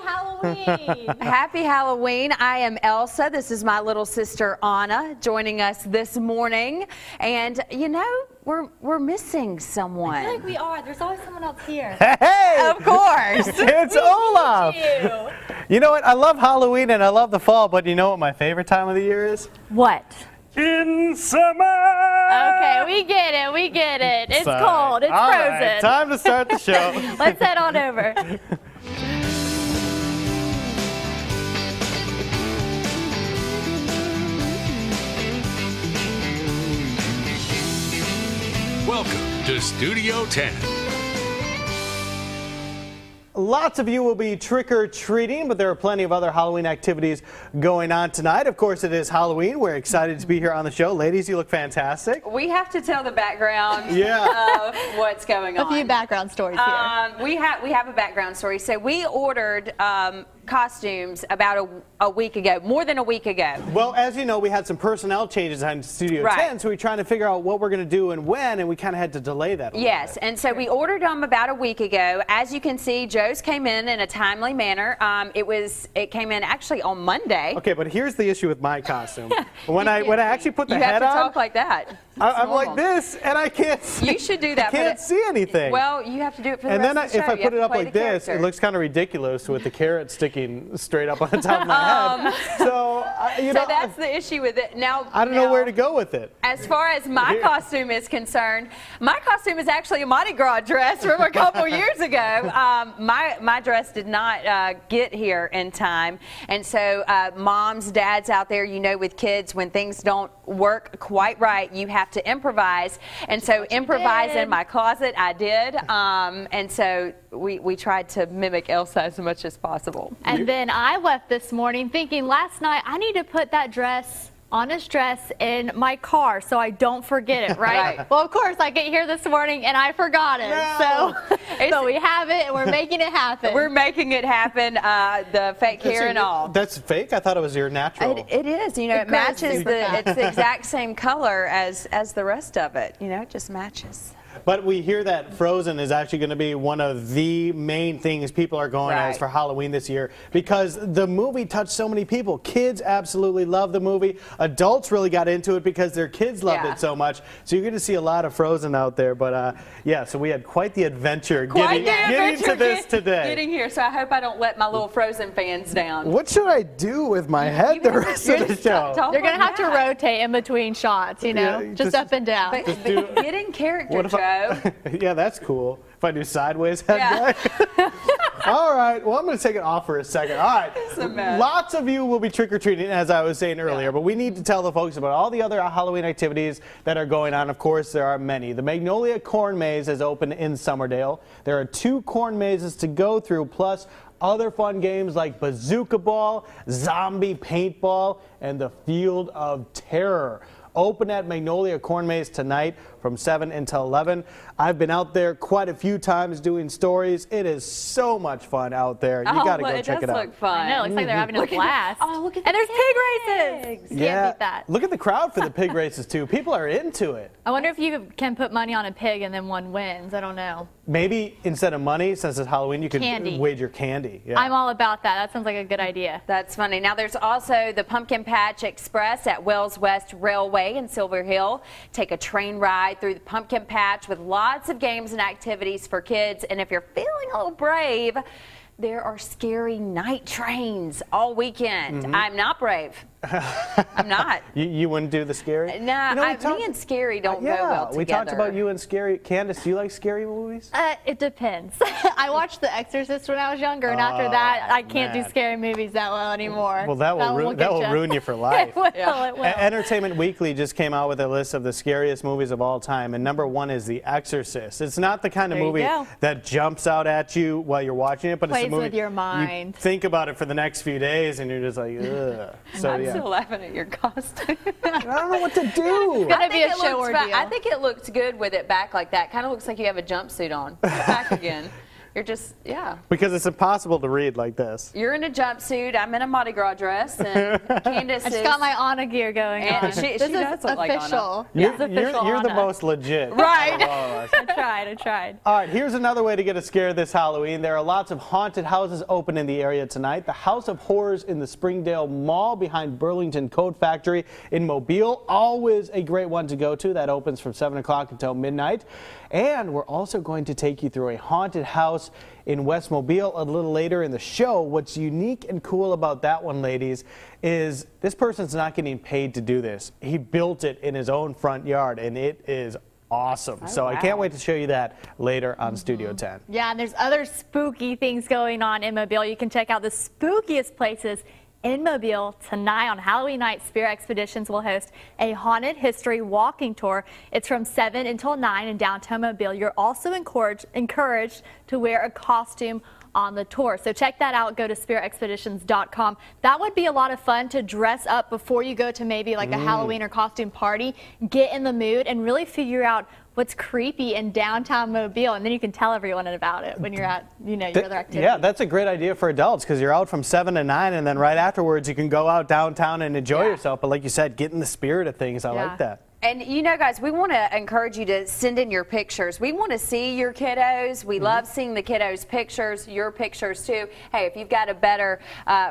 Halloween! Happy Halloween. I am Elsa. This is my little sister Anna joining us this morning. And you know, we're missing someone. I feel like we are. There's always someone else here. Hey! Of course. It's Olaf! You know what? I love Halloween and I love the fall, but you know what my favorite time of the year is? What? In summer! Okay, we get it. We get it. It's cold. It's All frozen. right, time to start the show. Let's head on over. Welcome to Studio 10. Lots of you will be trick-or-treating, but there are plenty of other Halloween activities going on tonight. Of course, it is Halloween. We're excited to be here on the show. Ladies, you look fantastic. We have to tell the background Yeah. of what's going on. A few background stories here. We have a background story. So we ordered costumes about a week ago, more than a week ago. Well, as you know, we had some personnel changes on Studio 10, so we're trying to figure out what we're going to do and when, and we kind of had to delay that a little bit. And so we ordered them about a week ago. As you can see, Joe's came in a timely manner. It came in actually on Monday. Okay, but here's the issue with my costume. When I actually put the head on, you have to talk like that. I'm like this, and I can't see. You should do that. I can't see anything. Well, you have to do it for the and rest then of the show. if I put it up like this, character. it looks kind of ridiculous with the carrot sticking straight up on the top of my head. So, you know, that's the issue with it. Now, I don't know where to go with it. As far as my costume is concerned, my costume is actually a Mardi Gras dress from a couple years ago. My dress did not get here in time, and so moms, dads out there, you know, with kids, when things don't work quite right, you have to improvise. And so improvise in my closet, I did. And so we tried to mimic Elsa as much as possible. And then I left this morning thinking last night I need to put that dress, Anna's dress, in my car so I don't forget it, right? Well, of course, I get here this morning and I forgot it. No. So we have it and we're making it happen. We're making it happen, the fake hair and all. That's fake? I thought it was your natural. It is. You know, it matches it's the exact same color as the rest of it. You know, it just matches. But we hear that Frozen is actually going to be one of the main things people are going as for Halloween this year because the movie touched so many people. Kids absolutely love the movie. Adults really got into it because their kids loved it so much. So you're going to see a lot of Frozen out there. But yeah, so we had quite the adventure getting to this today. Getting here, so I hope I don't let my little Frozen fans down. What should I do with my head the rest of the show? You're going to have to rotate in between shots, you know, just up and down. But get in character, Joe. Yeah, that's cool. If I do sideways head guy. All right, well, I'm going to take it off for a second. All right, lots of you will be trick-or-treating, as I was saying earlier, but we need to tell the folks about all the other Halloween activities that are going on. Of course, there are many. The Magnolia Corn Maze is open in Summerdale. There are 2 corn mazes to go through, plus other fun games like Bazooka Ball, Zombie Paintball, and the Field of Terror. Open at Magnolia Corn Maze tonight from 7 until 11. I've been out there quite a few times doing stories. It is so much fun out there. You got to go check it out. It does look fun. I know, it looks like they're having a blast. Look at and there's pig races. Can't beat that. Look at the crowd for the pig races too. People are into it. I wonder if you can put money on a pig and then one wins. I don't know. Maybe instead of money, since it's Halloween, you could wager candy. Yeah. I'm all about that. That sounds like a good idea. That's funny. Now there's also the Pumpkin Patch Express at Wells West Railway in Silver Hill. Take a train ride through the Pumpkin Patch with lots of games and activities for kids. And if you're feeling a little brave, there are scary night trains all weekend. I'm not brave. I'm not. You wouldn't do the scary? Nah, me and scary don't go well together. We talked about you and scary. Candace, do you like scary movies? It depends. I watched The Exorcist when I was younger, and after that, I can't do scary movies that well anymore. Well, that will ruin you for life. It will. Entertainment Weekly just came out with a list of the scariest movies of all time, and number 1 is The Exorcist. It's not the kind of movie that jumps out at you while you're watching it, but it's a movie with your mind. You think about it for the next few days, and you're just like, ugh. So I'm still laughing at your costume. I don't know what to do. It's gonna be a show ordeal. I think it looks good with it back like that. Kind of looks like you have a jumpsuit on. Back again. You're just, yeah. Because it's impossible to read like this. You're in a jumpsuit. I'm in a Mardi Gras dress. And Candace I just got my Anna gear going on. She this does look like Anna. You're Anna. the most legit. Right. I tried. All right, here's another way to get a scare this Halloween. There are lots of haunted houses open in the area tonight. The House of Horrors in the Springdale Mall behind Burlington Coat Factory in Mobile. Always a great one to go to. That opens from 7 o'clock until midnight. And we're also going to take you through a haunted house in West Mobile a little later in the show. What's unique and cool about that one, ladies, is this person's not getting paid to do this. He built it in his own front yard, and it is awesome. Oh, so wow. I can't wait to show you that later on Studio 10. Yeah, and there's other spooky things going on in Mobile. You can check out the spookiest places in Mobile tonight. On Halloween night, Spirit Expeditions will host a haunted history walking tour. It's from 7 until 9 in downtown Mobile. You're also encouraged to wear a costume on the tour. So check that out. Go to spiritexpeditions.com. That would be a lot of fun to dress up before you go to maybe like a Halloween or costume party. Get in the mood and really figure out what's creepy in downtown Mobile, and then you can tell everyone about it when you're at, your other activities. Yeah, that's a great idea for adults because you're out from 7 to 9, and then right afterwards you can go out downtown and enjoy yourself. But like you said, get in the spirit of things. I like that. And guys, we want to encourage you to send in your pictures. We want to see your kiddos. We love seeing the kiddos' pictures, your pictures too. Hey, if you've got a better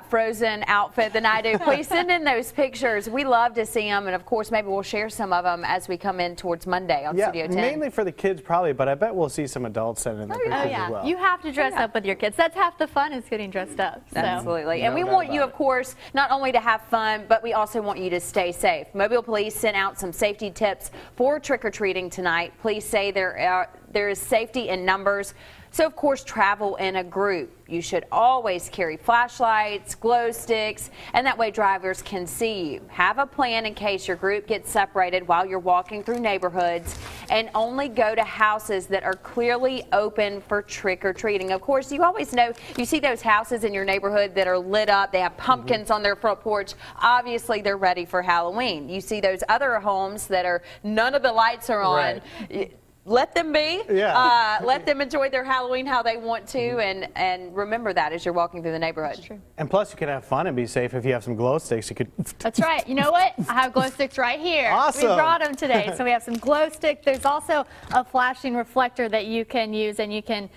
Frozen outfit than I do, please send in those pictures. We love to see them, and of course, maybe we'll share some of them as we come in towards Monday on Studio 10. Mainly for the kids probably, but I bet we'll see some adults sending their pictures as well. You have to dress up with your kids. That's half the fun, is getting dressed up. So. Absolutely. And we want you, of course, not only to have fun, but we also want you to stay safe. Mobile Police sent out some safety tips for trick-or-treating tonight. Police say there is safety in numbers. So, of course, travel in a group. You should always carry flashlights, glow sticks, and that way drivers can see you. Have a plan in case your group gets separated while you're walking through neighborhoods, and only go to houses that are clearly open for trick-or-treating. Of course, you always know, you see those houses in your neighborhood that are lit up, they have pumpkins on their front porch. Obviously, they're ready for Halloween. You see those other homes that are, none of the lights are on. Right. Let them be. Yeah. Let them enjoy their Halloween how they want to, and remember that as you're walking through the neighborhood. That's true. And plus, you can have fun and be safe if you have some glow sticks. You could. That's right. You know what? I have glow sticks right here. Awesome. We brought them today, so we have some glow sticks. There's also a flashing reflector that you can use, and you can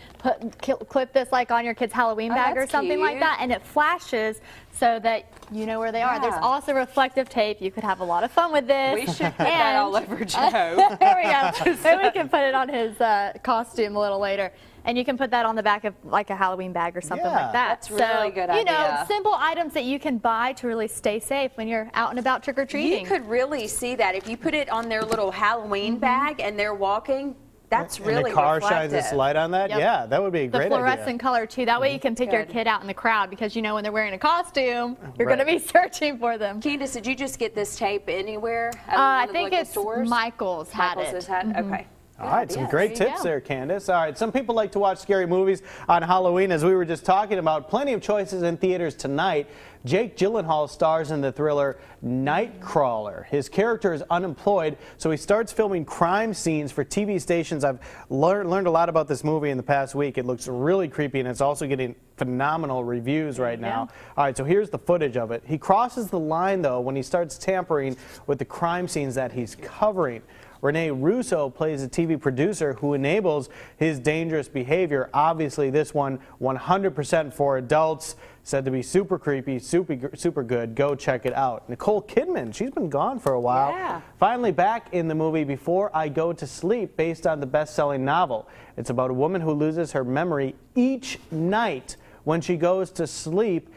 clip this like on your kid's Halloween bag or something like that, and it flashes so that you know where they are. There's also reflective tape. You could have a lot of fun with this. We should put that all over Joe. There we go. Maybe we can put it on his costume a little later. And you can put that on the back of like a Halloween bag or something like that. That's really good idea. You know, simple items that you can buy to really stay safe when you're out and about trick-or-treating. You could really see that if you put it on their little Halloween bag and they're walking. That's really and the car reflective. shines its light on that? Yep. Yeah, that would be a great idea. The fluorescent color, too. That way you can pick your kid out in the crowd because, you know, when they're wearing a costume, you're going to be searching for them. Candace, did you just get this tape anywhere? I think it's Michael's had it. Okay. All right, some great tips there, Candace. All right, some people like to watch scary movies on Halloween, as we were just talking about. Plenty of choices in theaters tonight. Jake Gyllenhaal stars in the thriller Nightcrawler. His character is unemployed, so he starts filming crime scenes for TV stations. I've learned a lot about this movie in the past week. It looks really creepy, and it's also getting phenomenal reviews right now. All right, so here's the footage of it. He crosses the line, though, when he starts tampering with the crime scenes that he's covering. Renee Russo plays a TV producer who enables his dangerous behavior. Obviously, this one 100% for adults. Said to be super creepy, super good. Go check it out. Nicole Kidman, she's been gone for a while. Yeah. Finally back in the movie Before I Go to Sleep, based on the best-selling novel. It's about a woman who loses her memory each night when she goes to sleep.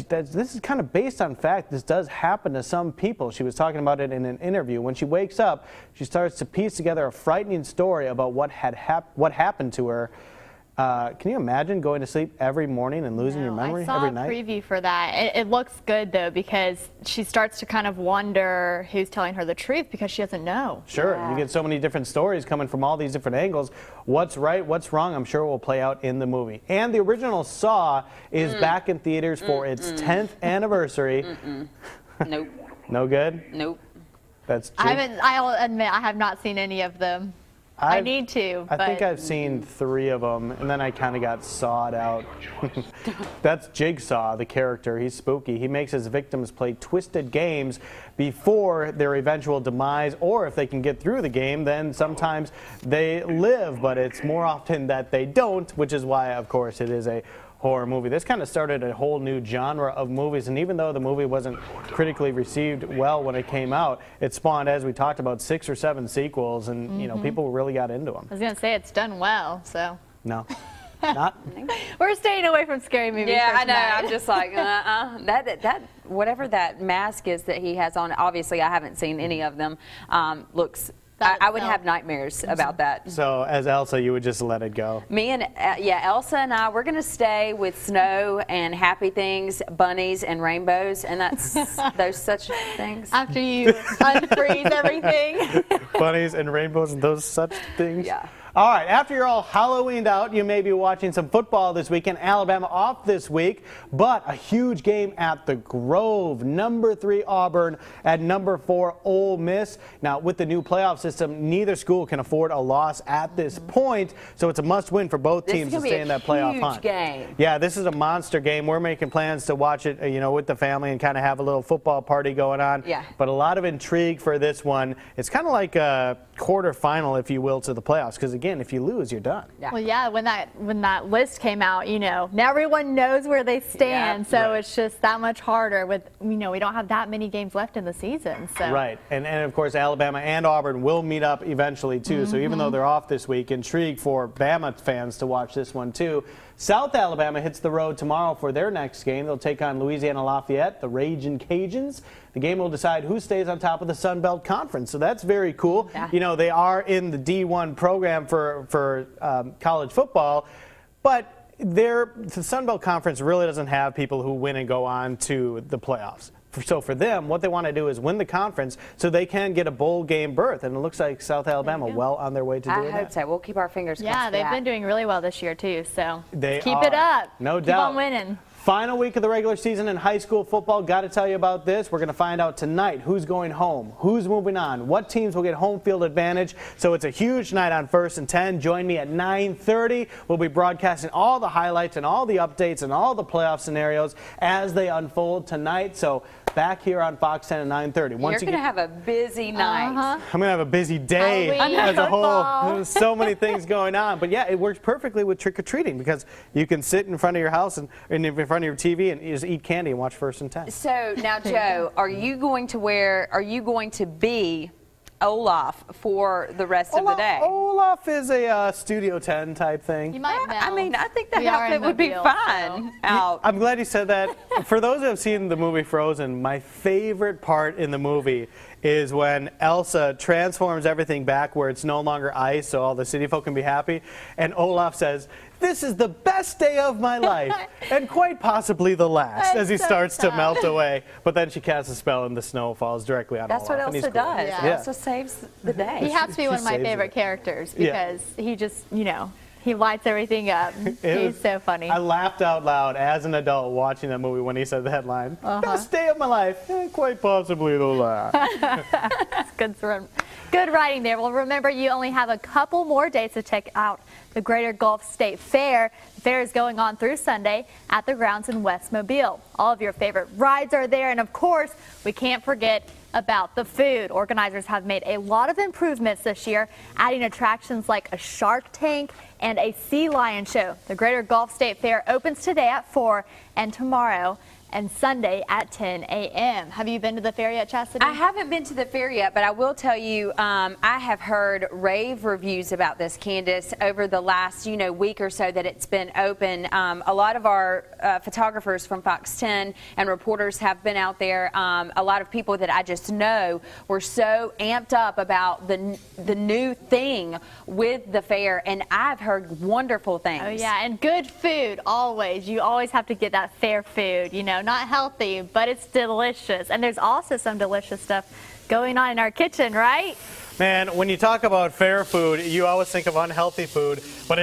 This is kind of based on fact. This does happen to some people. She was talking about it in an interview. When she wakes up, she starts to piece together a frightening story about what happened to her. Can you imagine going to sleep every morning and losing your memory every night? I saw a preview for that. It looks good, though, because she starts to kind of wonder who's telling her the truth because she doesn't know. Sure. You get so many different stories coming from all these different angles. What's right, what's wrong, I'm sure will play out in the movie. And the original Saw is back in theaters for its 10th anniversary. Nope. No good? Nope. That's true. I'll admit, I have not seen any of them. I need to. I think I've seen 3 of them, and then I kind of got sawed out. That's Jigsaw, the character. He's spooky. He makes his victims play twisted games before their eventual demise, or if they can get through the game, then sometimes they live, but it's more often that they don't, which is why, of course, it is a horror movie. This kind of started a whole new genre of movies, and even though the movie wasn't critically received well when it came out, it spawned, as we talked about, 6 or 7 sequels, and you know, people really got into them. I was gonna say it's done well, so. No, not. We're staying away from scary movies. Yeah, for I know. tonight. I'm just like, that whatever that mask is that he has on. Obviously, I haven't seen any of them. Looks. I would have nightmares about that. So, as Elsa, you would just let it go? Me and, Elsa and I, we're going to stay with snow and happy things, bunnies and rainbows, and that's those such things. After you unfreeze everything. Bunnies and rainbows and those such things? Yeah. All right, after you're all Halloweened out, you may be watching some football this weekend. Alabama off this week, but a huge game at the Grove. Number 3 Auburn at number 4 Ole Miss. Now, with the new playoff system, neither school can afford a loss at this point, so it's a must-win for both teams to stay in that playoff hunt. Game. Yeah, this is a monster game. We're making plans to watch it, you know, with the family and kind of have a little football party going on. Yeah. But a lot of intrigue for this one. It's kind of like a quarterfinal, if you will, to the playoffs, because again, if you lose, you're done. Yeah. Well, yeah, when that list came out, you know, now everyone knows where they stand, so right. it's just that much harder with, you know, we don't have that many games left in the season. So. Right, and of course, Alabama and Auburn will meet up eventually, too, so even though they're off this week, intrigue for Bama fans to watch this one, too. South Alabama hits the road tomorrow for their next game. They'll take on Louisiana Lafayette, the Ragin' Cajuns. The game will decide who stays on top of the Sun Belt Conference, so that's very cool. Yeah. You know, they are in the D1 program for college football, but the Sun Belt Conference really doesn't have people who win and go on to the playoffs. So for them, what they want to do is win the conference so they can get a bowl game berth. And it looks like South Alabama well on their way to doing that. I hope so. We'll keep our fingers crossed. Yeah, for they've that. been doing really well this year, too, so keep are. it up. No Keep doubt. on winning. Final week of the regular season in high school football. Got to tell you about this. We're going to find out tonight who's going home, who's moving on, what teams will get home field advantage. So it's a huge night on 1st and 10. Join me at 9:30. We'll be broadcasting all the highlights and all the updates and all the playoff scenarios as they unfold tonight. So back here on Fox 10 at 9:30. You're going to have a busy night. I'm going to have a busy day Halloween, as a whole. football. There's so many things going on. But yeah, it works perfectly with trick-or-treating because you can sit in front of your house and in front of your TV and just eat candy and watch 1st and 10. So now, Joe, are you going to be Olaf for the rest of the day? Olaf is a Studio 10 type thing. You might melt. I mean, I think that We are outfit in would be Mobile, fun out. I'm glad you said that. For those who have seen the movie Frozen, my favorite part in the movie is when Elsa transforms everything back where it's no longer ice so all the city folk can be happy. And Olaf says, "This is the best day of my life and quite possibly the last," as he so starts to sad. melt away. But then she casts a spell and the snow falls directly on That's Olaf. what and he's Elsa cool. does. Yeah. Elsa saves the day. He has to be She one of my saves favorite it. characters Yeah. because he just, you know, he lights everything up. He's so funny. I laughed out loud as an adult watching that movie when he said that line. Best day of my life, quite possibly the last. Good writing there. Well, remember, you only have a couple more days to check out the Greater Gulf State Fair. The fair is going on through Sunday at the grounds in West Mobile. All of your favorite rides are there, and of course, we can't forget about the food. Organizers have made a lot of improvements this year, adding attractions like a shark tank and a sea lion show. The Greater Gulf State Fair opens today at 4 and tomorrow and Sunday at 10 a.m. Have you been to the fair yet, Chastity? I haven't been to the fair yet, but I will tell you, I have heard rave reviews about this, Candace, over the last, week or so that it's been open. A lot of our photographers from Fox 10 and reporters have been out there. A lot of people that I just know were so amped up about the new thing with the fair, and I've heard wonderful things. Oh, yeah, and good food, always. You always have to get that fair food, not healthy, but it's delicious. And there's also some delicious stuff going on in our kitchen, right? Man, when you talk about fair food, you always think of unhealthy food, but